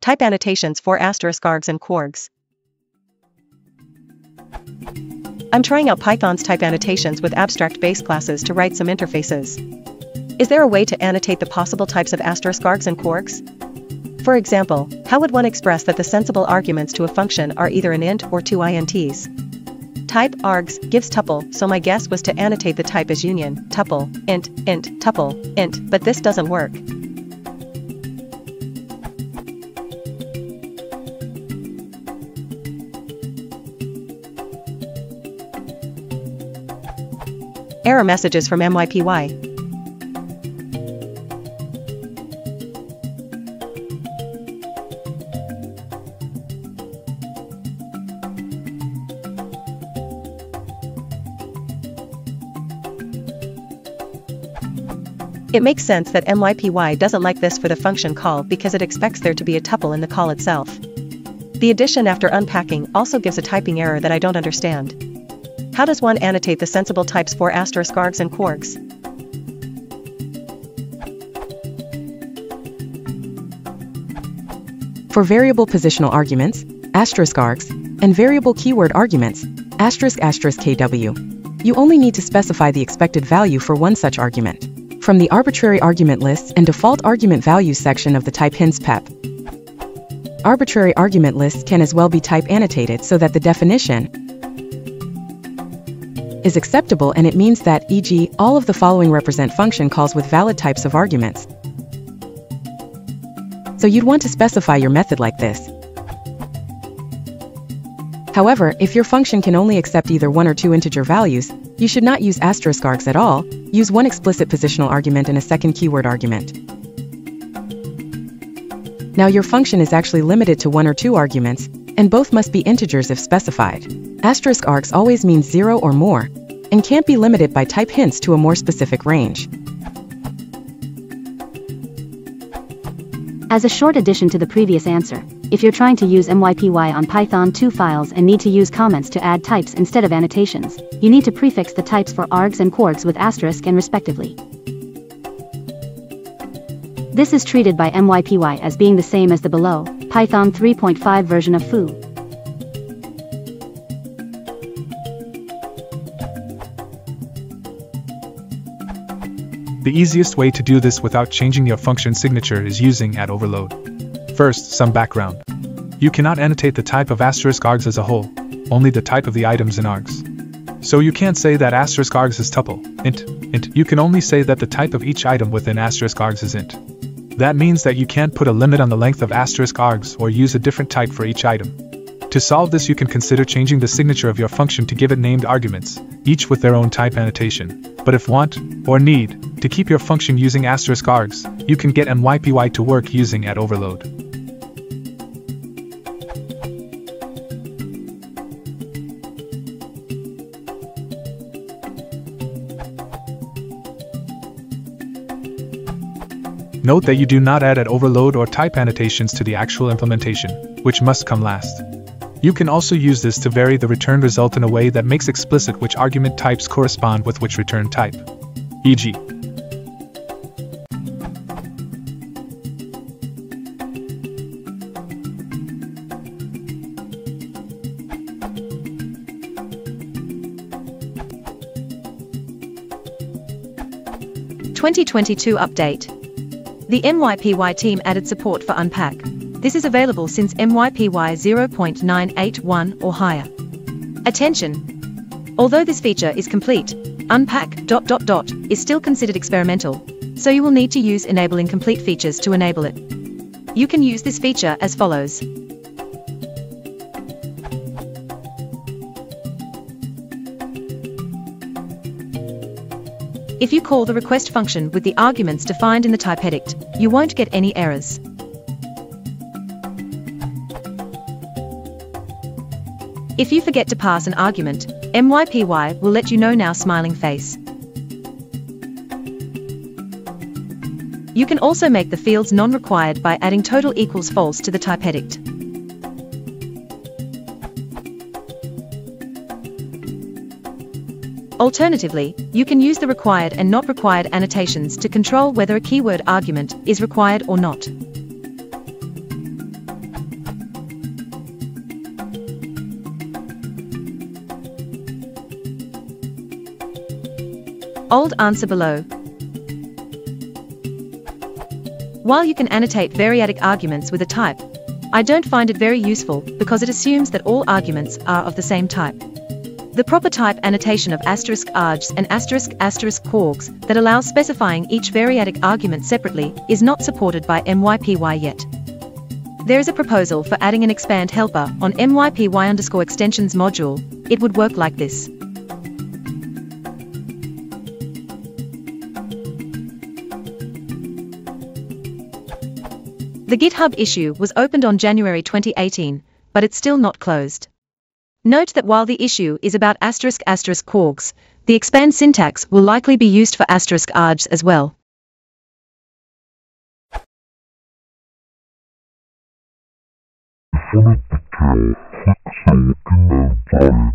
Type annotations for *args and Kwargs. I'm trying out Python's type annotations with abstract base classes to write some interfaces. Is there a way to annotate the possible types of *args and Kwargs? For example, how would one express that the sensible arguments to a function are either an int or two ints? Type args gives tuple, so my guess was to annotate the type as union, tuple, int, tuple, int, but this doesn't work. Error messages from MYPY. It makes sense that MYPY doesn't like this for the function call because it expects there to be a tuple in the call itself. The addition after unpacking also gives a typing error that I don't understand. How does one annotate the sensible types for *args and Kwargs? For variable positional arguments, *args, and variable keyword arguments, **kw, you only need to specify the expected value for one such argument from the arbitrary argument lists and default argument values section of the type hints PEP. Arbitrary argument lists can as well be type annotated so that the definition is acceptable, and it means that, e.g., all of the following represent function calls with valid types of arguments. So you'd want to specify your method like this. However, if your function can only accept either one or two integer values, you should not use *args at all. Use one explicit positional argument and a second keyword argument. Now your function is actually limited to one or two arguments, and both must be integers if specified. *args always means 0 or more, and can't be limited by type hints to a more specific range. As a short addition to the previous answer, if you're trying to use MYPY on Python 2 files and need to use comments to add types instead of annotations, you need to prefix the types for args and Kwargs with asterisk and respectively. This is treated by MYPY as being the same as the below, Python 3.5 version of foo. The easiest way to do this without changing your function signature is using @overload. First, some background. You cannot annotate the type of *args as a whole, only the type of the items in args. So you can't say that *args is tuple, int, you can only say that the type of each item within *args is int. That means that you can't put a limit on the length of *args or use a different type for each item. To solve this, you can consider changing the signature of your function to give it named arguments, each with their own type annotation. But if want, or need, to keep your function using *args, you can get MYPY to work using @overload. Note that you do not add @overload or type annotations to the actual implementation, which must come last. You can also use this to vary the return result in a way that makes explicit which argument types correspond with which return type. E.g., (2022) update. The MYPY team added support for Unpack. This is available since MYPY 0.981 or higher. Attention! Although this feature is complete, Unpack ... is still considered experimental, so you will need to use enabling complete features to enable it. You can use this feature as follows. If you call the request function with the arguments defined in the type edict, you won't get any errors. If you forget to pass an argument, MYPY will let you know now smiling face. You can also make the fields non-required by adding total equals false to the type edict. Alternatively, you can use the required and not required annotations to control whether a keyword argument is required or not. Old answer below. While you can annotate variadic arguments with a type, I don't find it very useful because it assumes that all arguments are of the same type. The proper type annotation of *args and **kwargs that allows specifying each variadic argument separately is not supported by MYPY yet. There is a proposal for adding an expand helper on MYPY_extensions module. It would work like this. The GitHub issue was opened on January 2018, but it's still not closed. Note that while the issue is about **kwargs, the expand syntax will likely be used for **args as well. If you want to tell, click the